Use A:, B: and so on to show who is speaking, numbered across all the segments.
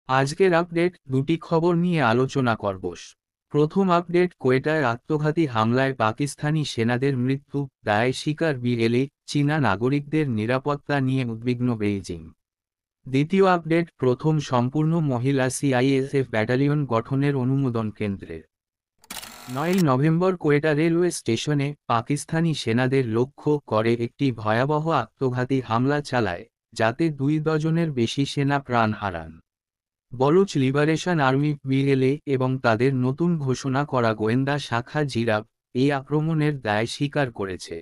A: আজকের আপডেট দুটি খবর নিয়ে আলোচনা করব। প্রথম আপডেট, কোয়েটায় আত্মঘাতী হামলায় পাকিস্তানি সেনাদের মৃত্যু, দায় স্বীকার বিএলএ, চীনা নাগরিকদের নিরাপত্তা নিয়ে উদ্বিগ্ন বেইজিং। দ্বিতীয় আপডেট, প্রথম সম্পূর্ণ মহিলা সিআইএসএফ ব্যাটালিয়ন গঠনের অনুমোদন কেন্দ্রের। ৯ নভেম্বর কোয়েটা রেলওয়ে স্টেশনে পাকিস্তানি সেনাদের লক্ষ্য করে একটি ভয়াবহ আত্মঘাতী হামলা চালায়, যাতে ২ ডজনের বেশি সেনা প্রাণ হারান। বলুচ লিবারেশন আর্মি বিএলএ এবং তাদের নতুন ঘোষণা করা গোয়েন্দা শাখা জিরাব এই আক্রমণের দায় স্বীকার করেছে।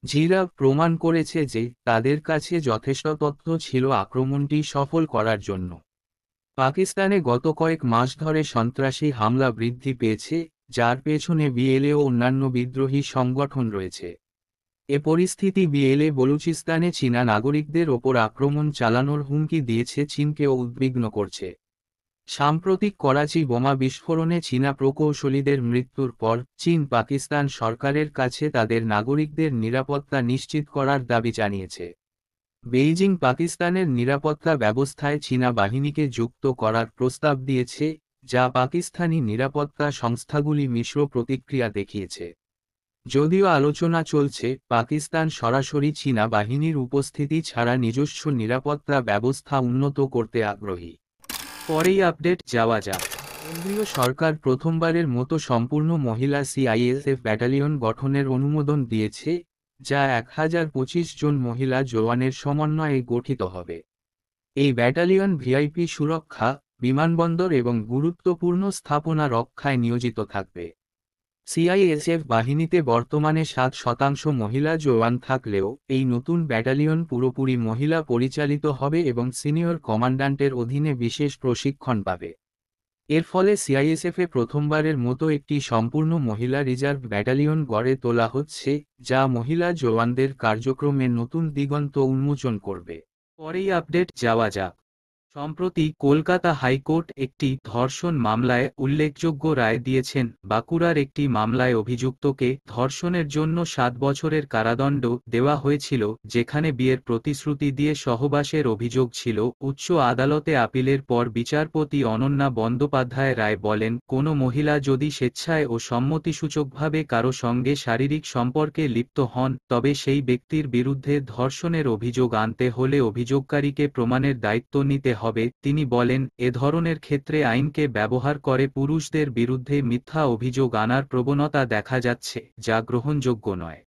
A: জিরাব প্রমাণ করেছে যে তাদের কাছে যথেষ্ট তথ্য ছিল আক্রমণটি সফল করার জন্য। পাকিস্তানে গত কয়েক মাস ধরে সন্ত্রাসী হামলা বৃদ্ধি পেয়েছে, যার পেছনে বিএলএ ও অন্যান্য বিদ্রোহী সংগঠন রয়েছে। এ পরিস্থিতি বিএলএ বলুচিস্তানে চীনা নাগরিকদের ওপর আক্রমণ চালানোর হুমকি দিয়েছে, চীনকেও উদ্বিগ্ন করছে। সাম্প্রতিক করাচি বোমা বিস্ফোরণে চীনা প্রকৌশলীদের মৃত্যুর পর চীন পাকিস্তান সরকারের কাছে তাদের নাগরিকদের নিরাপত্তা নিশ্চিত করার দাবি জানিয়েছে। বেইজিং পাকিস্তানের নিরাপত্তা ব্যবস্থায় চীনা বাহিনীকে যুক্ত করার প্রস্তাব দিয়েছে, যা পাকিস্তানি নিরাপত্তা সংস্থাগুলি মিশ্র প্রতিক্রিয়া দেখিয়েছে। যদিও আলোচনা চলছে, পাকিস্তান সরাসরি চীনা বাহিনীর উপস্থিতি ছাড়া নিজস্ব নিরাপত্তা ব্যবস্থা উন্নত করতে আগ্রহী। পরেই আপডেট যাওয়া যাক। কেন্দ্রীয় সরকার প্রথমবারের মতো সম্পূর্ণ মহিলা সিআইএসএফ ব্যাটালিয়ন গঠনের অনুমোদন দিয়েছে, যা ১,০২৫ জন মহিলা জওয়ানের সমন্বয়ে গঠিত হবে। এই ব্যাটালিয়ন ভিআইপি সুরক্ষা, বিমানবন্দর এবং গুরুত্বপূর্ণ স্থাপনা রক্ষায় নিয়োজিত থাকবে। সিআইএসএফ বাহিনীতে বর্তমানে ৭% মহিলা জওয়ান থাকলেও এই নতুন ব্যাটালিয়ন পুরোপুরি মহিলা পরিচালিত হবে এবং সিনিয়র কমান্ড্যান্টের অধীনে বিশেষ প্রশিক্ষণ পাবে। এর ফলে সিআইএসএফে প্রথমবারের মতো একটি সম্পূর্ণ মহিলা রিজার্ভ ব্যাটালিয়ন গড়ে তোলা হচ্ছে, যা মহিলা জওয়ানদের কার্যক্রমে নতুন দিগন্ত উন্মোচন করবে। পরেই আপডেট যাওয়া যাক। সম্প্রতি কলকাতা হাইকোর্ট একটি ধর্ষণ মামলায় উল্লেখযোগ্য রায় দিয়েছেন। বাঁকুড়ার একটি মামলায় অভিযুক্তকে ধর্ষণের জন্য ৭ বছরের কারাদণ্ড দেওয়া হয়েছিল, যেখানে বিয়ের প্রতিশ্রুতি দিয়ে সহবাসের অভিযোগ ছিল। উচ্চ আদালতে আপিলের পর বিচারপতি অনন্যা বন্দ্যোপাধ্যায় রায় বলেন, কোনো মহিলা যদি স্বেচ্ছায় ও সম্মতিসূচকভাবে কারো সঙ্গে শারীরিক সম্পর্কে লিপ্ত হন, তবে সেই ব্যক্তির বিরুদ্ধে ধর্ষণের অভিযোগ আনতে হলে অভিযোগকারীকে প্রমাণের দায়িত্ব নিতে হবে। তিনি বলেন, এ ধরনের ক্ষেত্রে আইনকে ব্যবহার করে পুরুষদের বিরুদ্ধে মিথ্যা অভিযোগ আনার প্রবণতা দেখা যাচ্ছে, যা গ্রহণযোগ্য নয়।